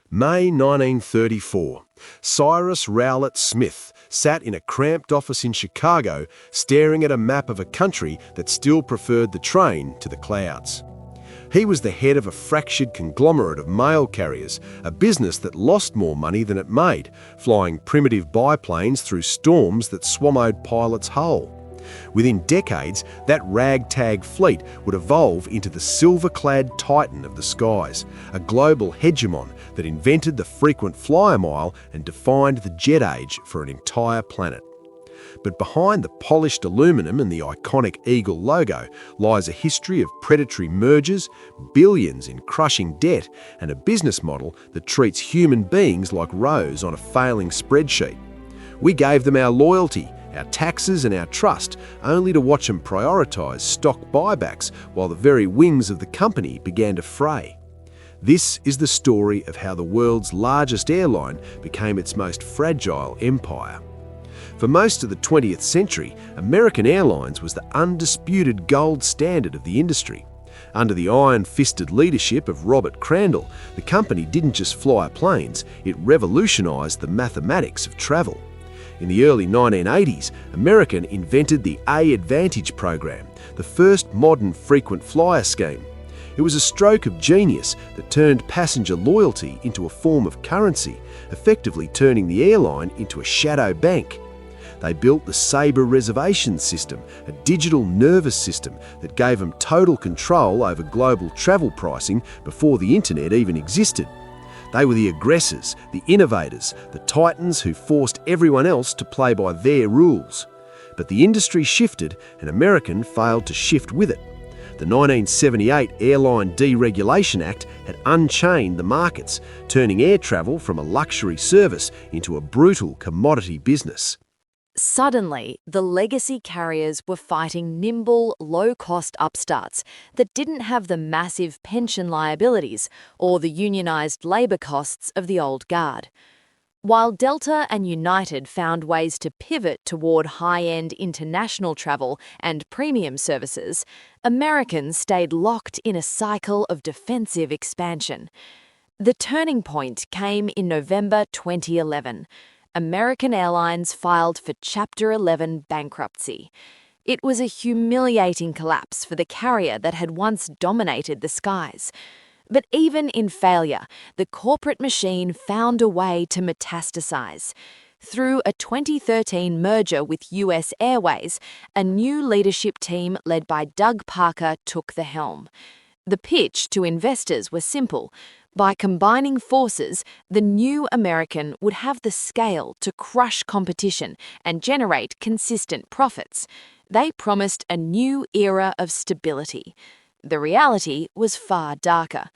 May 1934. Cyrus Rowlett Smith sat in a cramped office in Chicago staring at a map of a country that still preferred the train to the clouds. He was the head of a fractured conglomerate of mail carriers, a business that lost more money than it made, flying primitive biplanes through storms that swallowed pilots whole. Within decades, that ragtag fleet would evolve into the silver-clad titan of the skies, a global hegemon that invented the frequent flyer mile and defined the jet age for an entire planet. But behind the polished aluminum and the iconic eagle logo lies a history of predatory mergers, billions in crushing debt, and a business model that treats human beings like rows on a failing spreadsheet. We gave them our loyalty, our taxes and our trust, only to watch them prioritise stock buybacks while the very wings of the company began to fray. This is the story of how the world's largest airline became its most fragile empire. For most of the 20th century, American Airlines was the undisputed gold standard of the industry. Under the iron-fisted leadership of Robert Crandall, the company didn't just fly planes, it revolutionised the mathematics of travel. In the early 1980s, American invented the A Advantage program, the first modern frequent flyer scheme. It was a stroke of genius that turned passenger loyalty into a form of currency, effectively turning the airline into a shadow bank. They built the Sabre reservation system, a digital nervous system that gave them total control over global travel pricing before the internet even existed. They were the aggressors, the innovators, the titans who forced everyone else to play by their rules. But the industry shifted and American failed to shift with it. The 1978 Airline Deregulation Act had unchained the markets, turning air travel from a luxury service into a brutal commodity business. Suddenly, the legacy carriers were fighting nimble, low-cost upstarts that didn't have the massive pension liabilities or the unionised labour costs of the old guard. While Delta and United found ways to pivot toward high-end international travel and premium services, American stayed locked in a cycle of defensive expansion. The turning point came in November 2011. American Airlines filed for Chapter 11 bankruptcy. It was a humiliating collapse for the carrier that had once dominated the skies. But even in failure, the corporate machine found a way to metastasize. Through a 2013 merger with US Airways, a new leadership team led by Doug Parker took the helm. The pitch to investors was simple. By combining forces, the new American would have the scale to crush competition and generate consistent profits. They promised a new era of stability. The reality was far darker.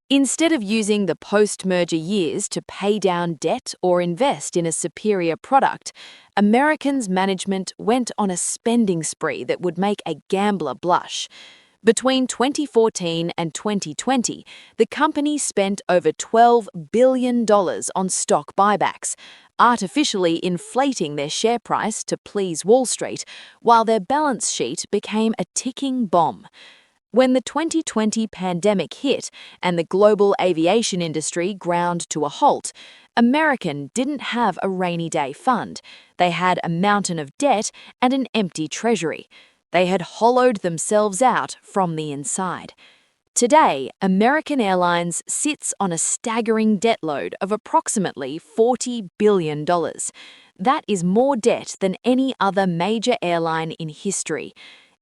Instead of using the post-merger years to pay down debt or invest in a superior product, American's management went on a spending spree that would make a gambler blush. Between 2014 and 2020, the company spent over $12 billion on stock buybacks, artificially inflating their share price to please Wall Street, while their balance sheet became a ticking bomb. When the 2020 pandemic hit and the global aviation industry ground to a halt, American didn't have a rainy day fund. They had a mountain of debt and an empty treasury. They had hollowed themselves out from the inside. Today, American Airlines sits on a staggering debt load of approximately $40 billion. That is more debt than any other major airline in history.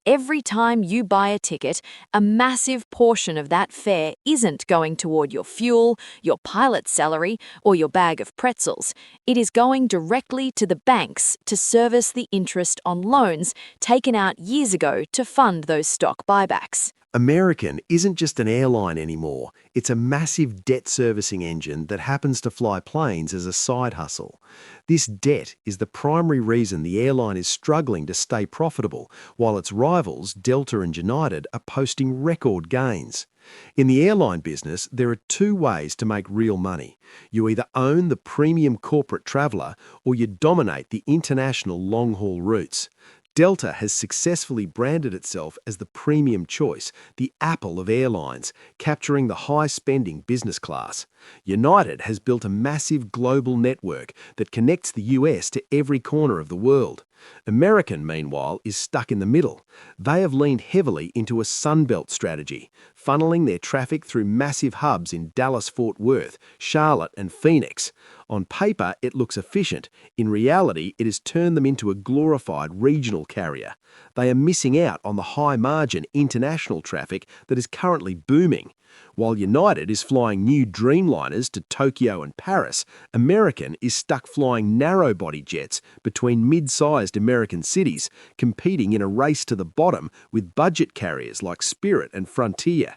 Every time you buy a ticket, a massive portion of that fare isn't going toward your fuel, your pilot's salary, or your bag of pretzels. It is going directly to the banks to service the interest on loans taken out years ago to fund those stock buybacks. American isn't just an airline anymore. It's a massive debt servicing engine that happens to fly planes as a side hustle. This debt is the primary reason the airline is struggling to stay profitable, while its rivals, Delta and United, are posting record gains. In the airline business, there are two ways to make real money. You either own the premium corporate traveller or you dominate the international long-haul routes. Delta has successfully branded itself as the premium choice, the Apple of airlines, capturing the high-spending business class. United has built a massive global network that connects the US to every corner of the world. American, meanwhile, is stuck in the middle. They have leaned heavily into a Sunbelt strategy, funneling their traffic through massive hubs in Dallas-Fort Worth, Charlotte and Phoenix. On paper, it looks efficient. In reality, it has turned them into a glorified regional carrier. They are missing out on the high-margin international traffic that is currently booming. While United is flying new Dreamliners to Tokyo and Paris, American is stuck flying narrow-body jets between mid-sized American cities, competing in a race to the bottom with budget carriers like Spirit and Frontier.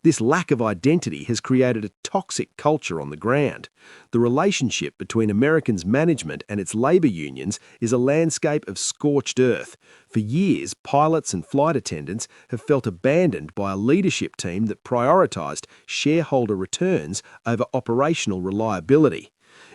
This lack of identity has created a toxic culture on the ground. The relationship between American's management and its labour unions is a landscape of scorched earth. For years, pilots and flight attendants have felt abandoned by a leadership team that prioritised shareholder returns over operational reliability.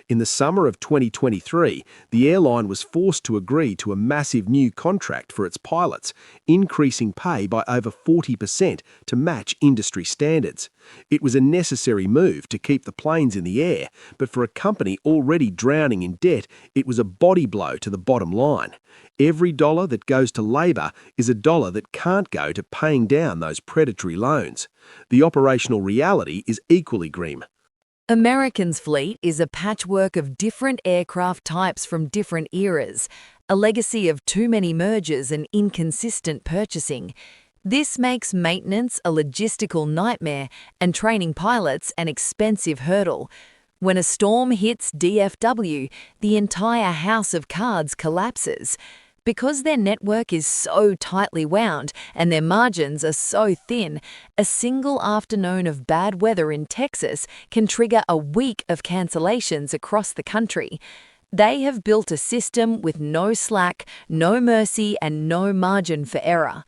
In the summer of 2023, the airline was forced to agree to a massive new contract for its pilots, increasing pay by over 40% to match industry standards. It was a necessary move to keep the planes in the air, but for a company already drowning in debt, it was a body blow to the bottom line. Every dollar that goes to labour is a dollar that can't go to paying down those predatory loans. The operational reality is equally grim. American's fleet is a patchwork of different aircraft types from different eras, a legacy of too many mergers and inconsistent purchasing. This makes maintenance a logistical nightmare and training pilots an expensive hurdle. When a storm hits DFW, the entire house of cards collapses. Because their network is so tightly wound and their margins are so thin, a single afternoon of bad weather in Texas can trigger a week of cancellations across the country. They have built a system with no slack, no mercy, and no margin for error.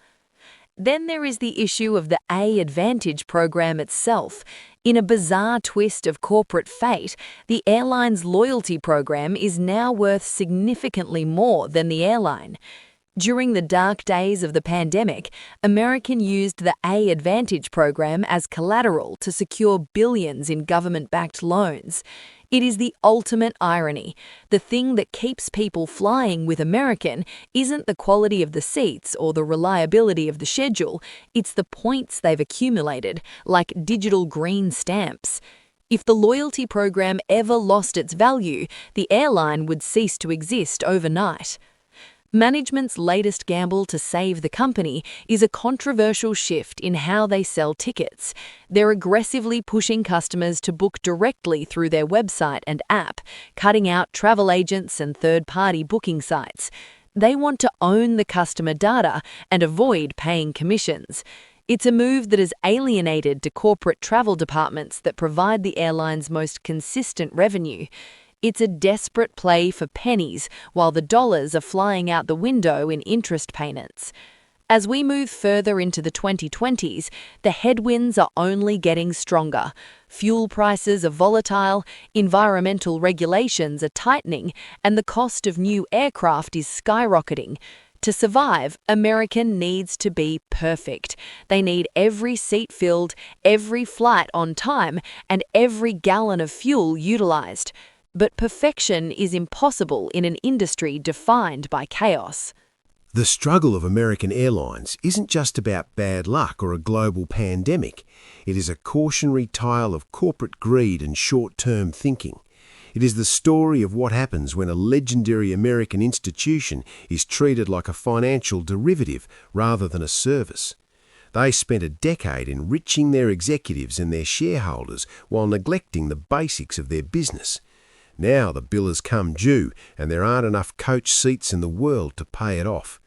Then there is the issue of the A-Advantage program itself. In a bizarre twist of corporate fate, the airline's loyalty program is now worth significantly more than the airline. During the dark days of the pandemic, American used the A-Advantage program as collateral to secure billions in government-backed loans. It is the ultimate irony. The thing that keeps people flying with American isn't the quality of the seats or the reliability of the schedule, it's the points they've accumulated, like digital green stamps. If the loyalty program ever lost its value, the airline would cease to exist overnight. Management's latest gamble to save the company is a controversial shift in how they sell tickets. They're aggressively pushing customers to book directly through their website and app, cutting out travel agents and third-party booking sites. They want to own the customer data and avoid paying commissions. It's a move that has alienated to corporate travel departments that provide the airline's most consistent revenue. It's a desperate play for pennies while the dollars are flying out the window in interest payments. As we move further into the 2020s, the headwinds are only getting stronger. Fuel prices are volatile, environmental regulations are tightening, and the cost of new aircraft is skyrocketing. To survive, American needs to be perfect. They need every seat filled, every flight on time, and every gallon of fuel utilized. But perfection is impossible in an industry defined by chaos. The struggle of American Airlines isn't just about bad luck or a global pandemic. It is a cautionary tale of corporate greed and short-term thinking. It is the story of what happens when a legendary American institution is treated like a financial derivative rather than a service. They spent a decade enriching their executives and their shareholders while neglecting the basics of their business. Now the bill has come due and there aren't enough coach seats in the world to pay it off.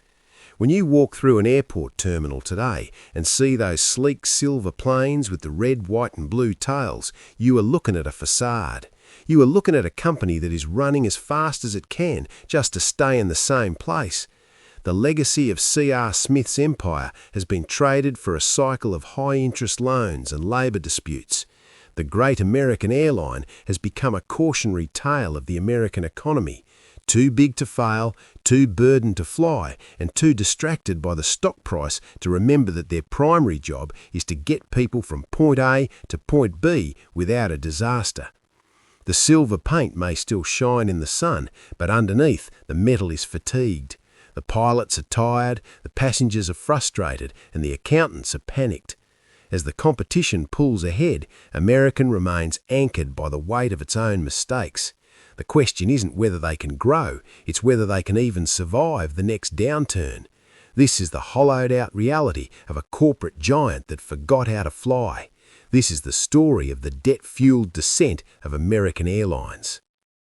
When you walk through an airport terminal today and see those sleek silver planes with the red, white and blue tails, you are looking at a facade. You are looking at a company that is running as fast as it can just to stay in the same place. The legacy of C.R. Smith's empire has been traded for a cycle of high-interest loans and labour disputes. The great American airline has become a cautionary tale of the American economy. Too big to fail, too burdened to fly, and too distracted by the stock price to remember that their primary job is to get people from point A to point B without a disaster. The silver paint may still shine in the sun, but underneath the metal is fatigued. The pilots are tired, the passengers are frustrated, and the accountants are panicked. As the competition pulls ahead, American remains anchored by the weight of its own mistakes. The question isn't whether they can grow, it's whether they can even survive the next downturn. This is the hollowed-out reality of a corporate giant that forgot how to fly. This is the story of the debt-fueled descent of American Airlines.